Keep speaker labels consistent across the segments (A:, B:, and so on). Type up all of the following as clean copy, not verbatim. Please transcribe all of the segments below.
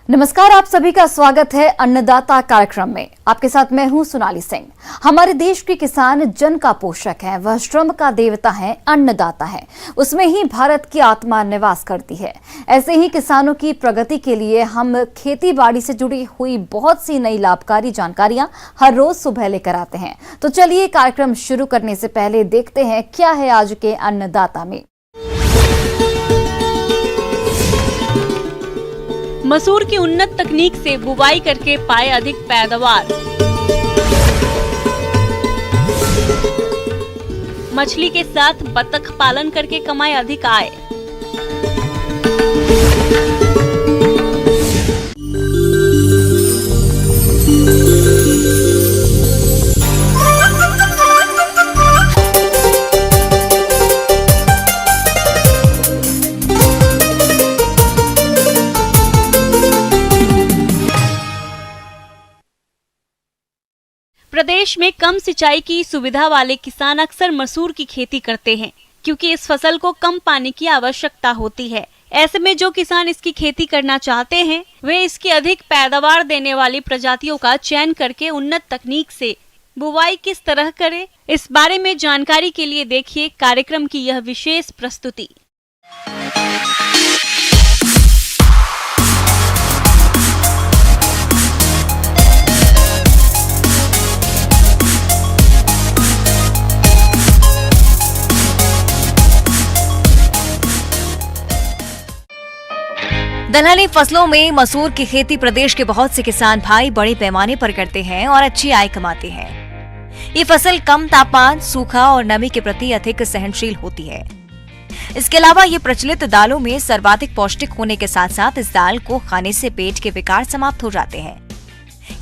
A: नमस्कार, आप सभी का स्वागत है अन्नदाता कार्यक्रम में। आपके साथ मैं हूं सोनाली सिंह। हमारे देश के किसान जन का पोषक है, वह श्रम का देवता है, अन्नदाता है। उसमें ही भारत की आत्मा निवास करती है। ऐसे ही किसानों की प्रगति के लिए हम खेती बाड़ी से जुड़ी हुई बहुत सी नई लाभकारी जानकारियां हर रोज सुबह लेकर आते हैं। तो चलिए कार्यक्रम शुरू करने से पहले देखते हैं क्या है आज के अन्नदाता में।
B: मसूर की उन्नत तकनीक से बुवाई करके पाए अधिक पैदावार। मछली के साथ बतख पालन करके कमाए अधिक आय। प्रदेश में कम सिंचाई की सुविधा वाले किसान अक्सर मसूर की खेती करते हैं, क्योंकि इस फसल को कम पानी की आवश्यकता होती है। ऐसे में जो किसान इसकी खेती करना चाहते हैं, वे इसकी अधिक पैदावार देने वाली प्रजातियों का चयन करके उन्नत तकनीक से बुवाई किस तरह करें, इस बारे में जानकारी के लिए देखिए कार्यक्रम की यह विशेष प्रस्तुति।
C: दलहनी फसलों में मसूर की खेती प्रदेश के बहुत से किसान भाई बड़े पैमाने पर करते हैं और अच्छी आय कमाते हैं। ये फसल कम तापमान, सूखा और नमी के प्रति अधिक सहनशील होती है। इसके अलावा ये प्रचलित दालों में सर्वाधिक पौष्टिक होने के साथ साथ इस दाल को खाने से पेट के विकार समाप्त हो जाते हैं,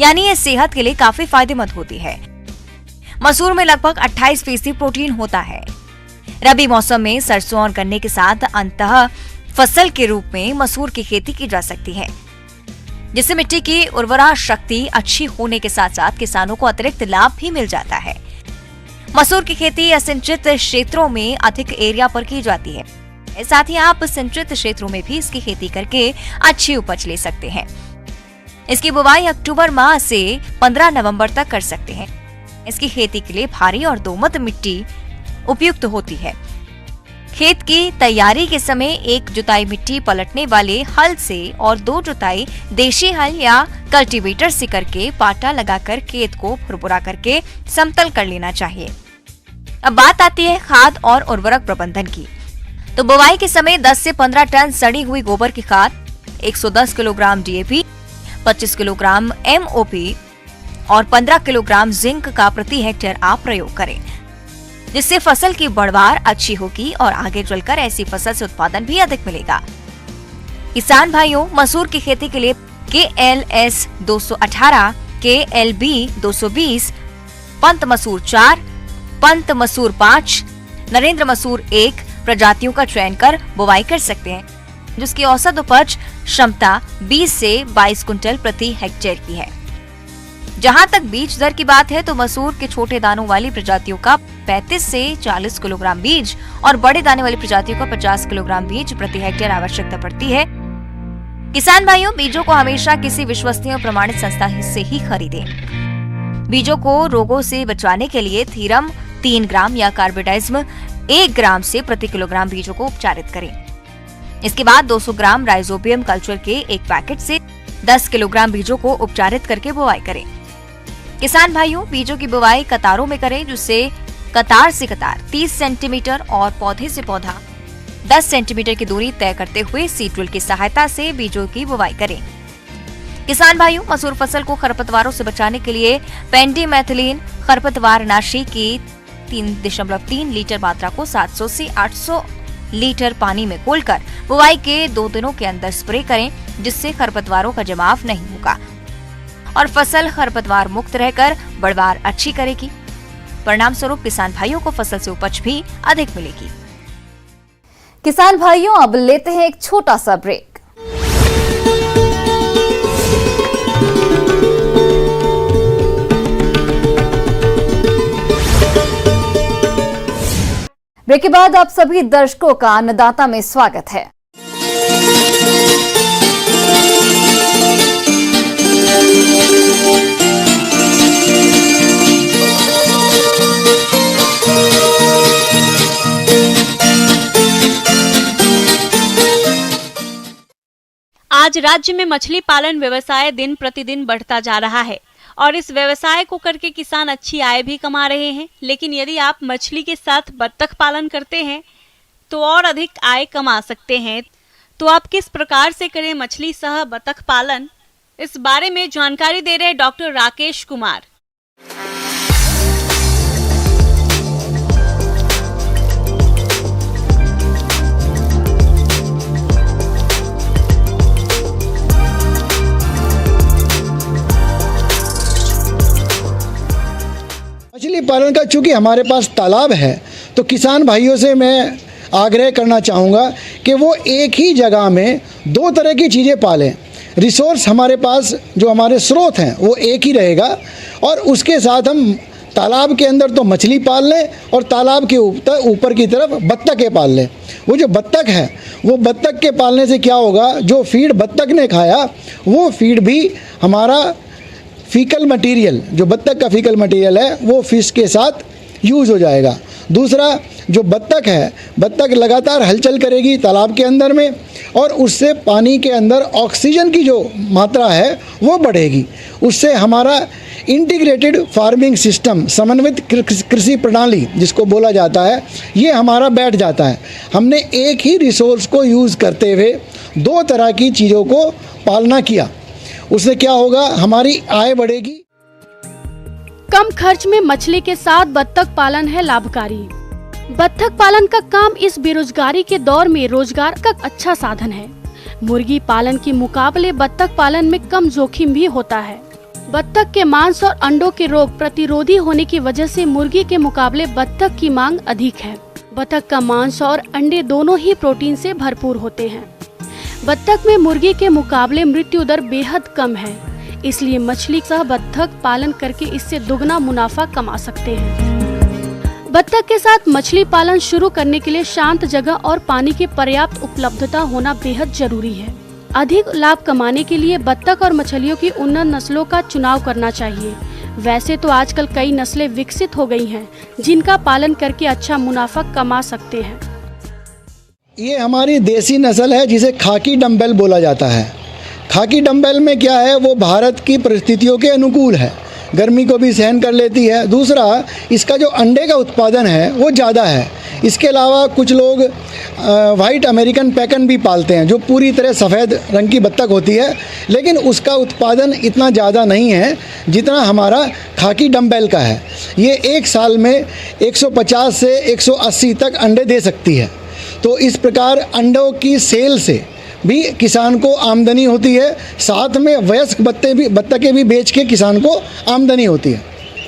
C: यानी ये सेहत के लिए काफी फायदेमंद होती है। मसूर में लगभग 28% प्रोटीन होता है। रबी मौसम में सरसों और गन्ने के साथ अंतः फसल के रूप में मसूर की खेती की जा सकती है, जिससे मिट्टी की उर्वरा शक्ति अच्छी होने के साथ साथ किसानों को अतिरिक्त लाभ भी मिल जाता है। मसूर की खेती असिंचित क्षेत्रों में अधिक एरिया पर की जाती है। साथ ही आप सिंचित क्षेत्रों में भी इसकी खेती करके अच्छी उपज ले सकते हैं। इसकी बुवाई अक्टूबर माह से 15 नवंबर तक कर सकते हैं। इसकी खेती के लिए भारी और दोमट मिट्टी उपयुक्त होती है। खेत की तैयारी के समय एक जुताई मिट्टी पलटने वाले हल से और 2 जुताई देशी हल या कल्टीवेटर से करके पाटा लगाकर खेत को भुरभुरा करके समतल कर लेना चाहिए। अब बात आती है खाद और उर्वरक प्रबंधन की। तो बुवाई के समय 10 से 15 टन सड़ी हुई गोबर की खाद, 110 किलोग्राम DAP, 25 किलोग्राम MOP और 15 किलोग्राम जिंक का प्रति हेक्टेयर आप प्रयोग करें, जिससे फसल की बढ़वार अच्छी होगी और आगे चलकर ऐसी फसल से उत्पादन भी अधिक मिलेगा। किसान भाइयों, मसूर की खेती के लिए KLS 218, KLB 220, पंत मसूर 4, पंत मसूर 5, नरेंद्र मसूर 1 प्रजातियों का चयन कर बुवाई कर सकते हैं, जिसकी औसत उपज क्षमता 20 से 22 कुंटल प्रति हेक्टेयर की है। जहां तक बीज दर की बात है तो मसूर के छोटे दानों वाली प्रजातियों का 35 से 40 किलोग्राम बीज और बड़े दाने वाली प्रजातियों का 50 किलोग्राम बीज प्रति हेक्टेयर आवश्यकता पड़ती है। किसान भाइयों, बीजों को हमेशा किसी विश्वसनीय और प्रमाणित संस्था से ही खरीदें। बीजों को रोगों से बचाने के लिए थीरम 3 ग्राम या कार्बेडाइज्म 1 ग्राम से प्रति किलोग्राम बीजों को उपचारित करें। इसके बाद 200 ग्राम राइजोबियम कल्चर के एक पैकेट से 10 किलोग्राम बीजों को उपचारित करके बुवाई करें। किसान भाइयों, बीजों की बुवाई कतारों में करें, जिससे कतार से कतार 30 सेंटीमीटर और पौधे से पौधा 10 सेंटीमीटर की दूरी तय करते हुए सीड ड्रिल की सहायता से बीजों की बुवाई करें। किसान भाइयों, मसूर फसल को खरपतवारों से बचाने के लिए पेंडिमेथिलीन खरपतवार नाशी की 3.3 लीटर मात्रा को 700 से 800 लीटर पानी में घोलकर बुवाई के 2 दिनों के अंदर स्प्रे करें, जिससे खरपतवारों का जमाव नहीं होगा और फसल खरपतवार मुक्त रहकर बढ़वार अच्छी करेगी। परिणाम स्वरूप किसान भाइयों को फसल से उपज भी अधिक मिलेगी।
A: किसान भाइयों, अब लेते हैं एक छोटा सा ब्रेक। ब्रेक के बाद आप सभी दर्शकों का अन्नदाता में स्वागत है।
B: आज राज्य में मछली पालन व्यवसाय दिन प्रतिदिन बढ़ता जा रहा है और इस व्यवसाय को करके किसान अच्छी आय भी कमा रहे हैं। लेकिन यदि आप मछली के साथ बत्तख पालन करते हैं तो और अधिक आय कमा सकते हैं। तो आप किस प्रकार से करें मछली सह बत्तख पालन, इस बारे में जानकारी दे रहे डॉक्टर राकेश कुमार।
D: मछली पालन का चूँकि हमारे पास तालाब है तो किसान भाइयों से मैं आग्रह करना चाहूँगा कि वो एक ही जगह में दो तरह की चीज़ें पालें। रिसोर्स हमारे पास जो हमारे स्रोत हैं वो एक ही रहेगा और उसके साथ हम तालाब के अंदर तो मछली पाल लें और तालाब के ऊपर की तरफ बत्तखें पाल लें। वो जो बत्तख है वो बत्तख के पालने से क्या होगा, जो फीड बत्तख ने खाया वो फीड भी हमारा फीकल मटेरियल, जो बत्तख का फीकल मटेरियल है वो फिश के साथ यूज़ हो जाएगा। दूसरा, जो बत्तख है, बत्तख लगातार हलचल करेगी तालाब के अंदर में और उससे पानी के अंदर ऑक्सीजन की जो मात्रा है वो बढ़ेगी। उससे हमारा इंटीग्रेटेड फार्मिंग सिस्टम, समन्वित कृषि प्रणाली जिसको बोला जाता है, ये हमारा बैठ जाता है। हमने एक ही रिसोर्स को यूज़ करते हुए दो तरह की चीज़ों को पालना किया। उससे क्या होगा, हमारी आय बढ़ेगी।
E: कम खर्च में मछली के साथ बत्तख पालन है लाभकारी। बत्तख पालन का काम इस बेरोजगारी के दौर में रोजगार का अच्छा साधन है। मुर्गी पालन के मुकाबले बत्तख पालन में कम जोखिम भी होता है। बत्तख के मांस और अंडों के रोग प्रतिरोधी होने की वजह से मुर्गी के मुकाबले बत्तख की मांग अधिक है। बत्तख का मांस और अंडे दोनों ही प्रोटीन से भरपूर होते हैं। बत्तख में मुर्गी के मुकाबले मृत्यु दर बेहद कम है, इसलिए मछली सह बत्तख पालन करके इससे दुगना मुनाफा कमा सकते हैं। बत्तख के साथ मछली पालन शुरू करने के लिए शांत जगह और पानी की पर्याप्त उपलब्धता होना बेहद जरूरी है। अधिक लाभ कमाने के लिए बत्तख और मछलियों की उन्नत नस्लों का चुनाव करना चाहिए। वैसे तो आजकल कई नस्लें विकसित हो गई हैं, जिनका पालन करके अच्छा मुनाफा कमा सकते हैं।
D: ये हमारी देसी नस्ल है जिसे खाकी डम्बेल बोला जाता है। खाकी डम्बेल में क्या है, वो भारत की परिस्थितियों के अनुकूल है, गर्मी को भी सहन कर लेती है। दूसरा, इसका जो अंडे का उत्पादन है वो ज़्यादा है। इसके अलावा कुछ लोग वाइट अमेरिकन पैकन भी पालते हैं, जो पूरी तरह सफ़ेद रंग की बत्तख होती है, लेकिन उसका उत्पादन इतना ज़्यादा नहीं है जितना हमारा खाकी डम्बेल का है। ये एक साल में 150 से 180 तक अंडे दे सकती है। तो इस प्रकार अंडों की सेल से भी किसान को आमदनी होती है, साथ में वयस्क बत्तखें भी बेच के किसान को आमदनी होती है।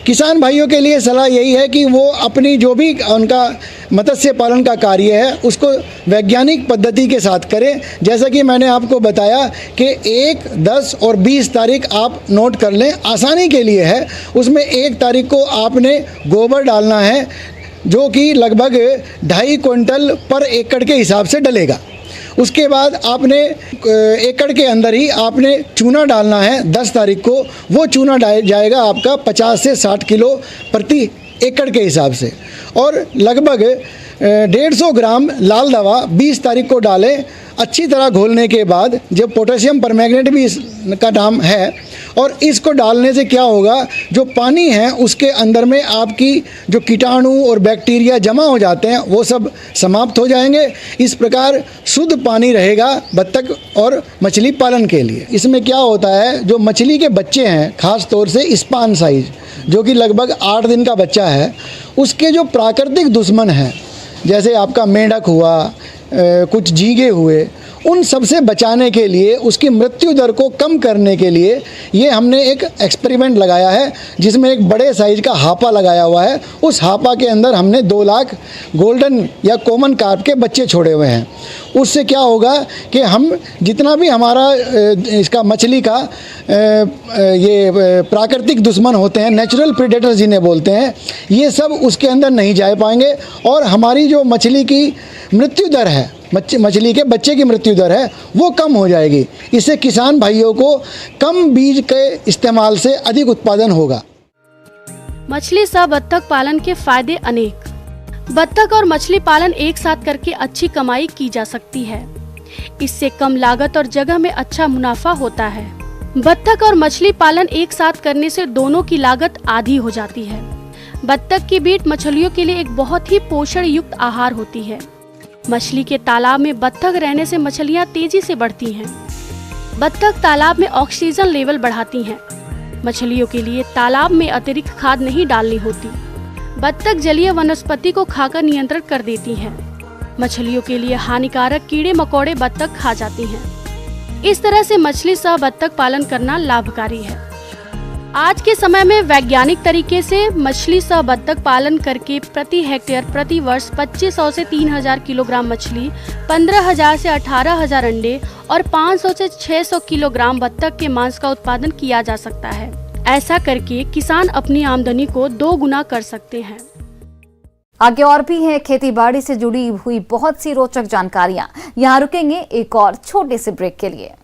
D: किसान भाइयों के लिए सलाह यही है कि वो अपनी जो भी उनका मत्स्य पालन का कार्य है उसको वैज्ञानिक पद्धति के साथ करें। जैसा कि मैंने आपको बताया कि 1, 10 और 20 तारीख आप नोट कर लें, आसानी के लिए है। उसमें 1 तारीख को आपने गोबर डालना है, जो कि लगभग 2.5 क्विंटल पर एकड़ के हिसाब से डलेगा। उसके बाद आपने एकड़ के अंदर ही आपने चूना डालना है 10 तारीख को। वो चूना जाएगा आपका 50 से 60 किलो प्रति एकड़ के हिसाब से। और लगभग 150 ग्राम लाल दवा 20 तारीख को डालें। अच्छी तरह घोलने के बाद, जब पोटेशियम परमैंगनेट भी इसका नाम है, और इसको डालने से क्या होगा, जो पानी है उसके अंदर में आपकी जो कीटाणु और बैक्टीरिया जमा हो जाते हैं वो सब समाप्त हो जाएंगे। इस प्रकार शुद्ध पानी रहेगा बत्तख और मछली पालन के लिए। इसमें क्या होता है, जो मछली के बच्चे हैं, ख़ास तौर से स्पान साइज, जो कि लगभग 8 दिन का बच्चा है, उसके जो प्राकृतिक दुश्मन हैं, जैसे आपका मेंढक हुआ, कुछ झींगे हुए, उन सब से बचाने के लिए, उसकी मृत्यु दर को कम करने के लिए ये हमने एक एक्सपेरिमेंट लगाया है, जिसमें एक बड़े साइज का हापा लगाया हुआ है। उस हापा के अंदर हमने 2 लाख गोल्डन या कॉमन कार्प के बच्चे छोड़े हुए हैं। उससे क्या होगा कि हम जितना भी हमारा इसका मछली का ये प्राकृतिक दुश्मन होते हैं, नेचुरल प्रेडेटर्स जिन्हें बोलते हैं, ये सब उसके अंदर नहीं जा पाएंगे और हमारी जो मछली की मृत्यु दर है, मछली के बच्चे की मृत्यु दर है, वो कम हो जाएगी। इससे किसान भाइयों को कम बीज के इस्तेमाल से अधिक उत्पादन होगा।
E: मछली सह बत्तख पालन के फायदे अनेक। बत्तख और मछली पालन एक साथ करके अच्छी कमाई की जा सकती है। इससे कम लागत और जगह में अच्छा मुनाफा होता है। बत्तख और मछली पालन एक साथ करने से दोनों की लागत आधी हो जाती है। बत्तख की बीट मछलियों के लिए एक बहुत ही पोषण युक्त आहार होती है। मछली के तालाब में बत्तख रहने से मछलियाँ तेजी से बढ़ती हैं। बत्तख तालाब में ऑक्सीजन लेवल बढ़ाती हैं। मछलियों के लिए तालाब में अतिरिक्त खाद नहीं डालनी होती। बत्तख जलीय वनस्पति को खाकर नियंत्रण कर देती हैं। मछलियों के लिए हानिकारक कीड़े मकोड़े बत्तख खा जाती हैं। इस तरह से मछली सह बत्तख पालन करना लाभकारी है। आज के समय में वैज्ञानिक तरीके से मछली सह बत्तख पालन करके प्रति हेक्टेयर प्रति वर्ष 2500 से 3000 किलोग्राम मछली, 15000 से 18000 अंडे और 500 से 600 किलोग्राम बत्तख के मांस का उत्पादन किया जा सकता है। ऐसा करके किसान अपनी आमदनी को 2 गुना कर सकते हैं।
A: आगे और भी हैं खेती बाड़ी से जुड़ी हुई बहुत सी रोचक जानकारियां। यहाँ रुकेंगे एक और छोटे से ब्रेक के लिए।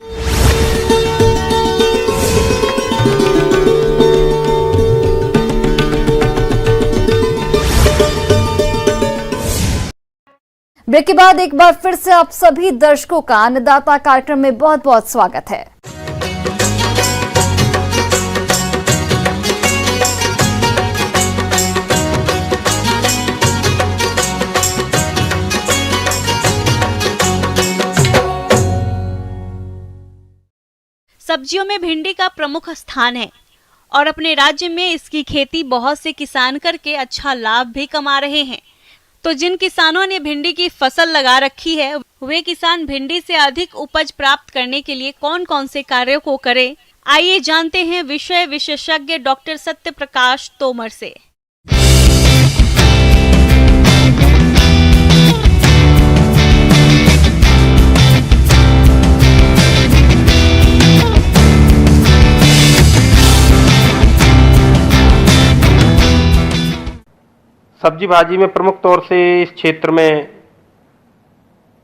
A: ब्रेक के बाद एक बार फिर से आप सभी दर्शकों का अन्नदाता कार्यक्रम में बहुत बहुत स्वागत है।
B: सब्जियों में भिंडी का प्रमुख स्थान है और अपने राज्य में इसकी खेती बहुत से किसान करके अच्छा लाभ भी कमा रहे हैं। तो जिन किसानों ने भिंडी की फसल लगा रखी है, वे किसान भिंडी से अधिक उपज प्राप्त करने के लिए कौन कौन से कार्यों को करें, आइए जानते हैं विषय विशेषज्ञ डॉक्टर सत्य प्रकाश तोमर से।
F: सब्जी भाजी में प्रमुख तौर से इस क्षेत्र में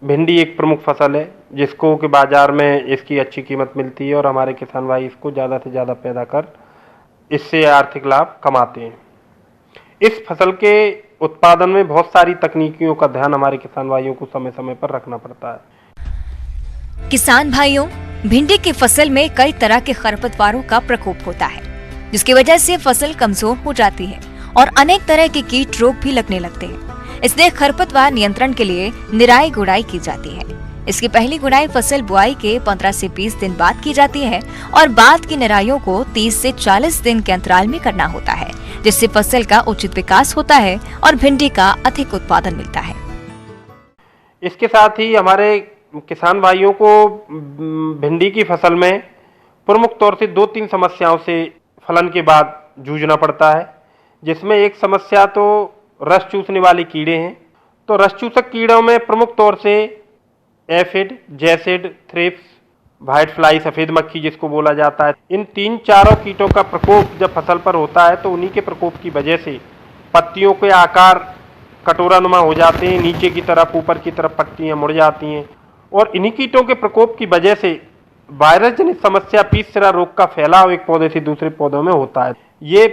F: भिंडी एक प्रमुख फसल है, जिसको कि बाज़ार में इसकी अच्छी कीमत मिलती है और हमारे किसान भाई इसको ज़्यादा से ज़्यादा पैदा कर इससे आर्थिक लाभ कमाते हैं। इस फसल के उत्पादन में बहुत सारी तकनीकियों का ध्यान हमारे किसान भाइयों को समय समय पर रखना पड़ता है।
C: किसान भाइयों, भिंडी की फसल में कई तरह के खरपतवारों का प्रकोप होता है, जिसकी वजह से फसल कमजोर हो जाती है और अनेक तरह के कीट रोग भी लगने लगते हैं। इसलिए खरपतवार नियंत्रण के लिए निराई गुड़ाई की जाती है। इसकी पहली गुड़ाई फसल बुआई के 15 से 20 दिन बाद की जाती है और बाद की निराइयों को 30 से 40 दिन के अंतराल में करना होता है, जिससे फसल का उचित विकास होता है और भिंडी का अधिक उत्पादन मिलता है।
F: इसके साथ ही हमारे किसान भाइयों को भिंडी की फसल में प्रमुख तौर से 2-3 समस्याओं से फलन के बाद जूझना पड़ता है, जिसमें एक समस्या तो रस चूसने वाले कीड़े हैं। तो रस चूसक कीड़ों में प्रमुख तौर से aphid, jassid, thrips, white fly, सफ़ेद मक्खी जिसको बोला जाता है, इन 3-4 कीटों का प्रकोप जब फसल पर होता है तो उन्हीं के प्रकोप की वजह से पत्तियों के आकार कटोरानुमा हो जाते हैं, नीचे की तरफ ऊपर की तरफ पत्तियां मुड़ जाती हैं और इन्हीं कीटों के प्रकोप की वजह से वायरस जनित समस्या पीस सिरा रोग का फैलाव एक पौधे से दूसरे पौधों में होता है। ये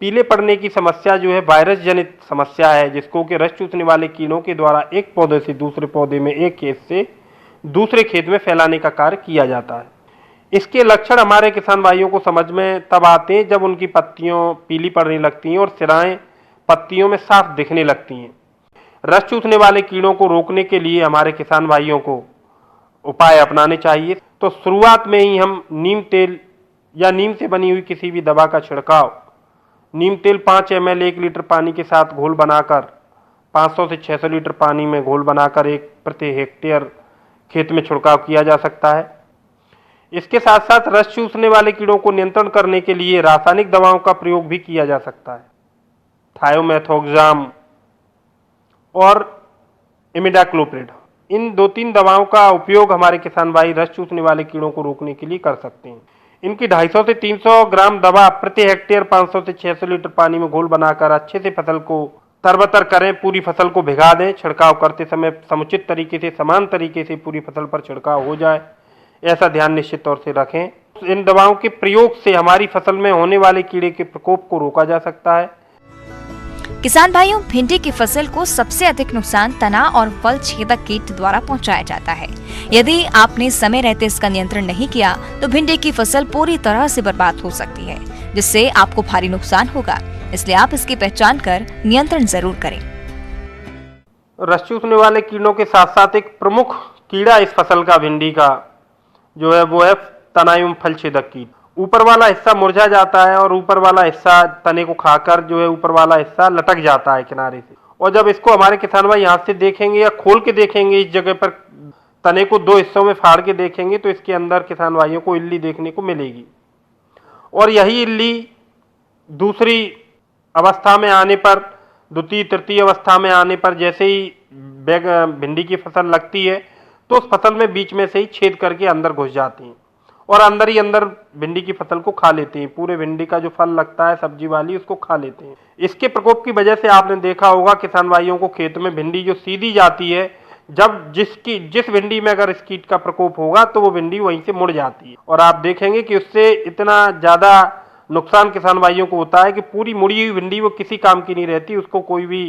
F: पीले पड़ने की समस्या जो है वायरस जनित समस्या है, जिसको कि रस चूसने वाले कीड़ों के द्वारा एक पौधे से दूसरे पौधे में, एक खेत से दूसरे खेत में फैलाने का कार्य किया जाता है। इसके लक्षण हमारे किसान भाइयों को समझ में तब आते हैं जब उनकी पत्तियों पीली पड़ने लगती हैं और सिराएं पत्तियों में साफ दिखने लगती हैं। रस चूसने वाले कीड़ों को रोकने के लिए हमारे किसान भाइयों को उपाय अपनाने चाहिए। तो शुरुआत में ही हम नीम तेल या नीम से बनी हुई किसी भी दवा का छिड़काव, नीम तेल 5 ml 1 लीटर पानी के साथ घोल बनाकर 500 से 600 लीटर पानी में घोल बनाकर 1 प्रति हेक्टेयर खेत में छिड़काव किया जा सकता है। इसके साथ साथ रस चूसने वाले कीड़ों को नियंत्रण करने के लिए रासायनिक दवाओं का प्रयोग भी किया जा सकता है। थायोमेथोक्साम और इमिडाक्लोप्रिड, इन 2-3 दवाओं का उपयोग हमारे किसान भाई रस चूसने वाले कीड़ों को रोकने के लिए कर सकते हैं। इनकी 250 से 300 ग्राम दवा प्रति हेक्टेयर 500 से 600 लीटर पानी में घोल बनाकर अच्छे से फसल को तरबतर करें, पूरी फसल को भिगा दें। छिड़काव करते समय समुचित तरीके से, समान तरीके से पूरी फसल पर छिड़काव हो जाए, ऐसा ध्यान निश्चित तौर से रखें। इन दवाओं के प्रयोग से हमारी फसल में होने वाले कीड़े के प्रकोप को रोका जा सकता है।
C: किसान भाइयों, भिंडी की फसल को सबसे अधिक नुकसान तना और फल छेदक कीट द्वारा पहुंचाया जाता है। यदि आपने समय रहते इसका नियंत्रण नहीं किया तो भिंडी की फसल पूरी तरह से बर्बाद हो सकती है, जिससे आपको भारी नुकसान होगा। इसलिए आप इसकी पहचान कर नियंत्रण जरूर करें।
F: रस चूसने वाले कीड़ों के साथ साथ एक प्रमुख कीड़ा इस फसल का भिंडी का जो है वो है तना एवं फल छेदक कीट। ऊपर वाला हिस्सा मुरझा जाता है और ऊपर वाला हिस्सा तने को खाकर जो है ऊपर वाला हिस्सा लटक जाता है किनारे से। और जब इसको हमारे किसान भाई यहाँ से देखेंगे या खोल के देखेंगे, इस जगह पर तने को 2 हिस्सों में फाड़ के देखेंगे तो इसके अंदर किसान भाइयों को इल्ली देखने को मिलेगी। और यही इल्ली दूसरी अवस्था में आने पर, द्वितीय तृतीय अवस्था में आने पर जैसे ही भिंडी की फसल लगती है तो उस फसल में बीच में से ही छेद करके अंदर घुस जाती हैं और अंदर ही अंदर भिंडी की फसल को खा लेते हैं। पूरे भिंडी का जो फल लगता है सब्जी वाली, उसको खा लेते हैं। इसके प्रकोप की वजह से आपने देखा होगा किसान भाइयों को खेत में भिंडी जो सीधी जाती है, जब जिस भिंडी में अगर इस कीट का प्रकोप होगा तो वो भिंडी वहीं से मुड़ जाती है। और आप देखेंगे कि उससे इतना ज़्यादा नुकसान किसान भाइयों को होता है कि पूरी मुड़ी हुई भिंडी वो किसी काम की नहीं रहती। उसको कोई भी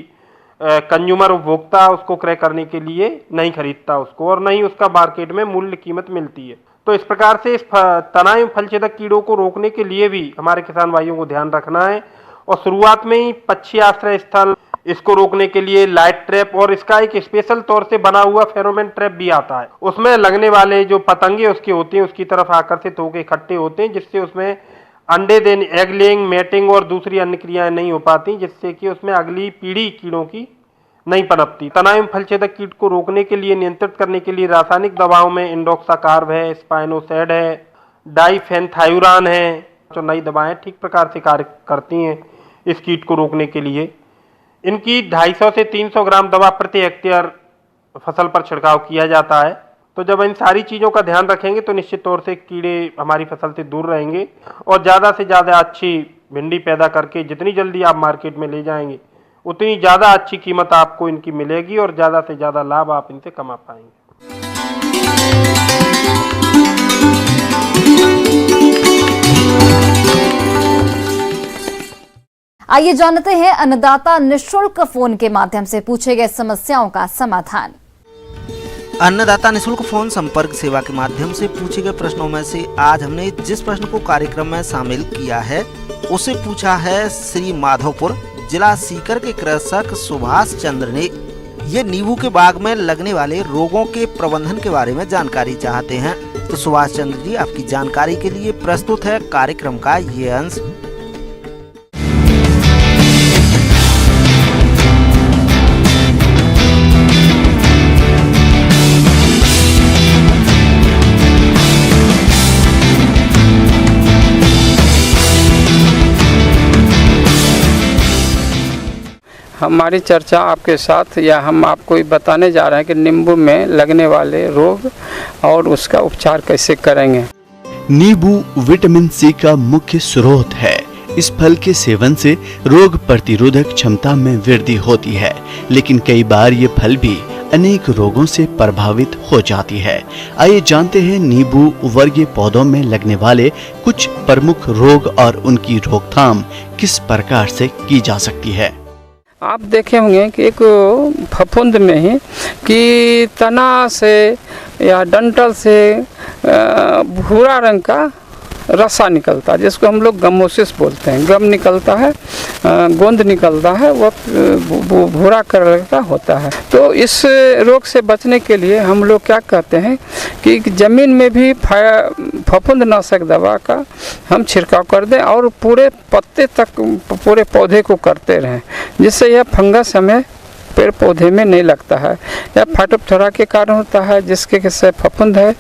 F: कंज्यूमर उपभोक्ता उसको क्रय करने के लिए नहीं खरीदता उसको, और नहीं उसका मार्केट में मूल्य कीमत मिलती है। तो इस प्रकार से इस तना एवं फल छेदक कीड़ों को रोकने के लिए भी हमारे किसान भाइयों को ध्यान रखना है। और शुरुआत में ही पक्षी आश्रय स्थल, इसको रोकने के लिए लाइट ट्रैप और इसका एक स्पेशल तौर से बना हुआ फेरोमोन ट्रैप भी आता है। उसमें लगने वाले जो पतंगे उसके होते हैं उसकी तरफ आकर्षित होकर इकट्ठे होते हैं, जिससे उसमें अंडे देने, एग लेइंग, मैटिंग और दूसरी अन्य क्रियाएं नहीं हो पाती, जिससे कि उसमें अगली पीढ़ी कीड़ों की नहीं पनपती। तना एवं फल छेदक कीट को रोकने के लिए, नियंत्रित करने के लिए रासायनिक दवाओं में इंडोक्साकार्ब है, स्पाइनोसैड है, डाइफेनथायुरान है, जो नई दवाएं ठीक प्रकार से कार्य करती हैं इस कीट को रोकने के लिए। इनकी 250 से 300 ग्राम दवा प्रति हेक्टेयर फसल पर छिड़काव किया जाता है। तो जब इन सारी चीज़ों का ध्यान रखेंगे तो निश्चित तौर से कीड़े हमारी फसल से दूर रहेंगे और ज़्यादा से ज़्यादा अच्छी भिंडी पैदा करके जितनी जल्दी आप मार्केट में ले जाएंगे उतनी ज़्यादा अच्छी कीमत आपको इनकी मिलेगी और ज़्यादा से ज़्यादा लाभ आप इनसे कमा पाएंगे।
A: आइए जानते हैं अन्नदाता निःशुल्क फोन के माध्यम से पूछे गए समस्याओं का समाधान।
G: अन्नदाता निःशुल्क फोन संपर्क सेवा के माध्यम से पूछे गए प्रश्नों में से आज हमने जिस प्रश्न को कार्यक्रम में शामिल किया है उसे पूछा है श्री माधोपुर जिला सीकर के कृषक सुभाष चंद्र ने। ये नींबू के बाग में लगने वाले रोगों के प्रबंधन के बारे में जानकारी चाहते हैं। तो सुभाष चंद्र जी, आपकी जानकारी के लिए प्रस्तुत है कार्यक्रम का ये अंश।
H: हमारी चर्चा आपके साथ या हम आपको बताने जा रहे हैं कि नींबू में लगने वाले रोग और उसका उपचार कैसे करेंगे।
I: नींबू विटामिन सी का मुख्य स्रोत है। इस फल के सेवन से रोग प्रतिरोधक क्षमता में वृद्धि होती है, लेकिन कई बार ये फल भी अनेक रोगों से प्रभावित हो जाती है। आइए जानते हैं नींबू वर्गीय पौधों में लगने वाले कुछ प्रमुख रोग और उनकी रोकथाम किस प्रकार से की जा सकती है।
H: आप देखे होंगे कि एक फफूंद में ही कि तना से या डंठल से भूरा रंग का रसा निकलता है, जिसको हम लोग गमोसिस बोलते हैं। गम निकलता है, गोंद निकलता है, वो भूरा कलर का होता है। तो इस रोग से बचने के लिए हम लोग क्या कहते हैं कि ज़मीन में भी फफूंदनाशक दवा का हम छिड़काव कर दें और पूरे पत्ते तक पूरे पौधे को करते रहें, जिससे यह फंगस हमें पेड़ पौधे में नहीं लगता है। या फाटोपथरा के कारण होता है, जिसके से फफूंद है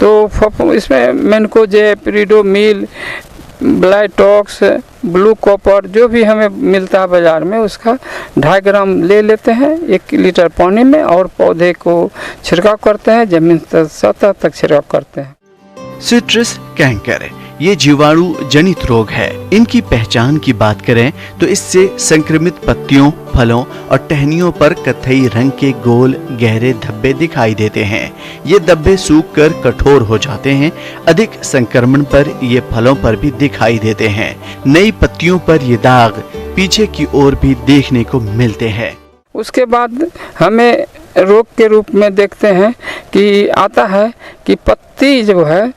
H: तो इसमें mancozeb, Ridomil, Blitox, blue copper जो भी हमें मिलता है बाज़ार में, उसका 2.5 ग्राम ले लेते हैं 1 लीटर पानी में और पौधे को छिड़काव करते हैं, जमीन सतह तक छिड़काव करते हैं।
I: सिट्रस कैंकर ये जीवाणु जनित रोग है। इनकी पहचान की बात करें तो इससे संक्रमित पत्तियों, फलों और टहनियों पर कत्थई रंग के गोल गहरे धब्बे दिखाई देते हैं। ये धब्बे सूखकर कठोर हो जाते हैं। अधिक संक्रमण पर ये फलों पर भी दिखाई देते हैं। नई पत्तियों पर ये दाग पीछे की ओर भी देखने को मिलते हैं।
H: उसके बाद हमें रोग के रूप में देखते हैं कि आता है कि पत्ती जो है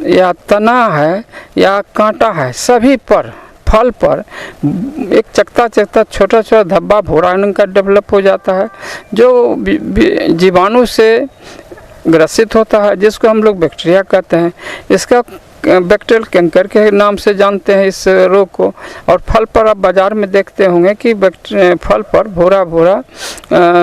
H: या तना है या कांटा है, सभी पर फल पर एक चकता चकता छोटा छोटा धब्बा भूरा रंग का डेवलप हो जाता है, जो जीवाणु से ग्रसित होता है, जिसको हम लोग बैक्टीरिया कहते हैं। इसका बैक्टीरियल कैंकर के नाम से जानते हैं इस रोग को। और फल पर आप बाज़ार में देखते होंगे कि फल पर भूरा भूरा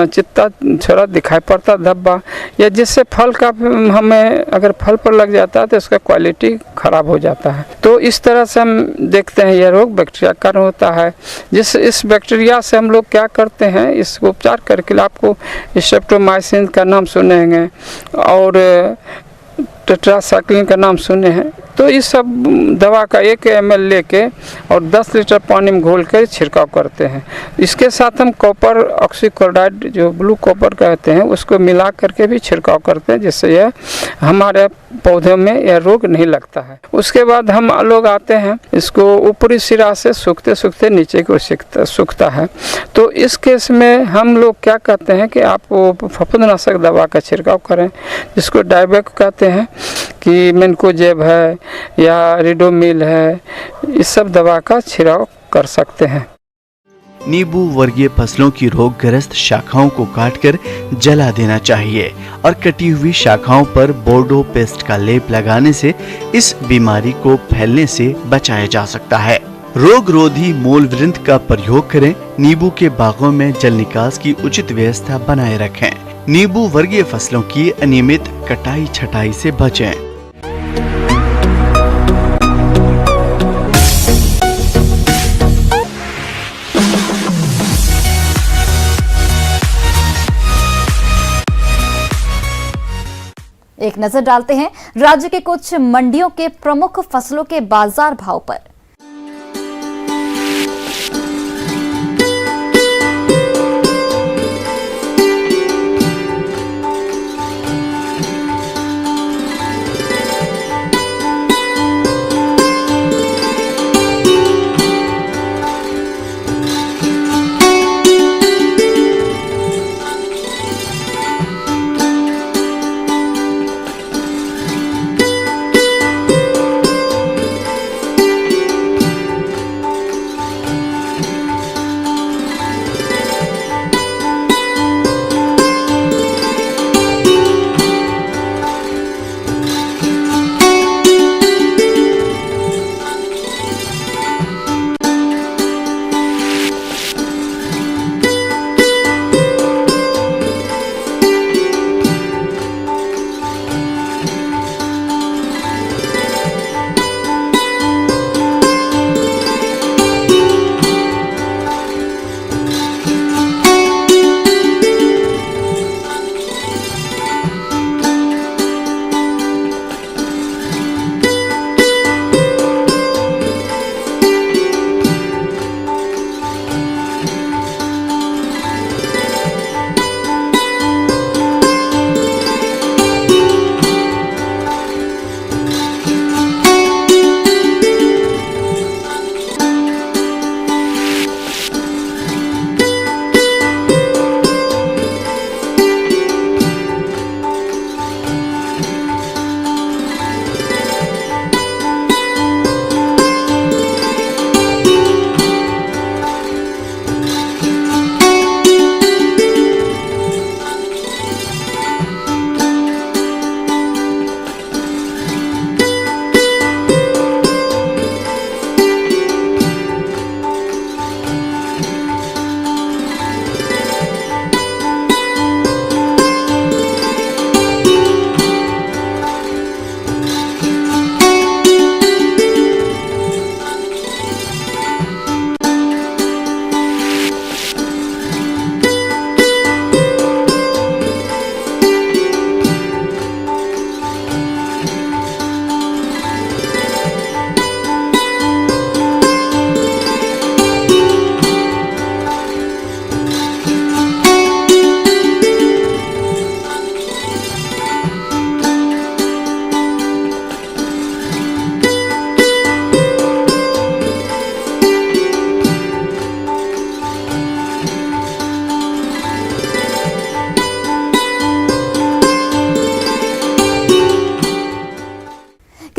H: चित्ता छोरा दिखाई पड़ता धब्बा, या जिससे फल का हमें अगर फल पर लग जाता है तो उसका क्वालिटी ख़राब हो जाता है। तो इस तरह से हम देखते हैं यह रोग बैक्टीरिया का कारण होता है। इस बैक्टीरिया से हम लोग क्या करते हैं, इसको उपचार करके आपको स्ट्रेप्टोमाइसिन का नाम सुने होंगे और टेट्रासाइक्लिन का नाम सुने हैं। तो इस सब दवा का 1 ml लेके और 10 लीटर पानी में घोल कर छिड़काव करते हैं। इसके साथ हम कॉपर ऑक्सीक्लोराइड जो ब्लू कॉपर कहते हैं उसको मिला करके भी छिड़काव करते हैं, जिससे यह हमारे पौधों में यह रोग नहीं लगता है। उसके बाद हम लोग आते हैं, इसको ऊपरी सिरा से सूखते सूखते नीचे को सूखता है। तो इस केस में हम लोग क्या कहते हैं कि आप फफूंदनाशक दवा का छिड़काव करें, जिसको डाइबेक कहते हैं, कि मेनकोजेब है या रिडोमिल है, इस सब दवा का छिड़काव कर सकते हैं।
I: नींबू वर्गीय फसलों की रोगग्रस्त शाखाओं को काटकर जला देना चाहिए और कटी हुई शाखाओं पर बोर्डो पेस्ट का लेप लगाने से इस बीमारी को फैलने से बचाया जा सकता है। रोगरोधी मूलवृंत का प्रयोग करें। नींबू के बागों में जल निकास की उचित व्यवस्था बनाए रखें। नींबू वर्गीय फसलों की अनियमित कटाई छटाई से बचें।
A: एक नजर डालते हैं राज्य के कुछ मंडियों के प्रमुख फसलों के बाजार भाव पर।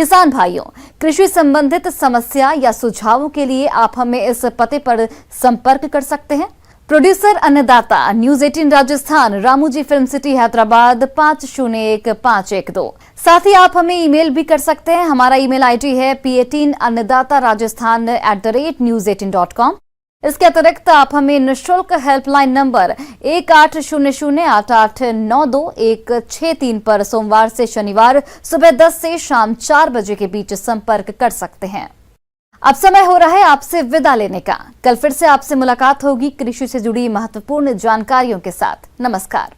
A: किसान भाइयों, कृषि संबंधित समस्या या सुझावों के लिए आप हमें इस पते पर संपर्क कर सकते हैं। Producer Annadata, news 18 Rajasthan, Ramoji film city, Hyderabad 501512। साथ ही आप हमें ईमेल भी कर सकते हैं। हमारा ईमेल आईडी है p18annadattarajasthan@news18.com। इसके अतिरिक्त आप हमें निःशुल्क हेल्पलाइन नंबर 18008892 पर सोमवार से शनिवार सुबह 10 से शाम 4 बजे के बीच संपर्क कर सकते हैं। अब समय हो रहा है आपसे विदा लेने का। कल फिर से आपसे मुलाकात होगी कृषि से जुड़ी महत्वपूर्ण जानकारियों के साथ। नमस्कार।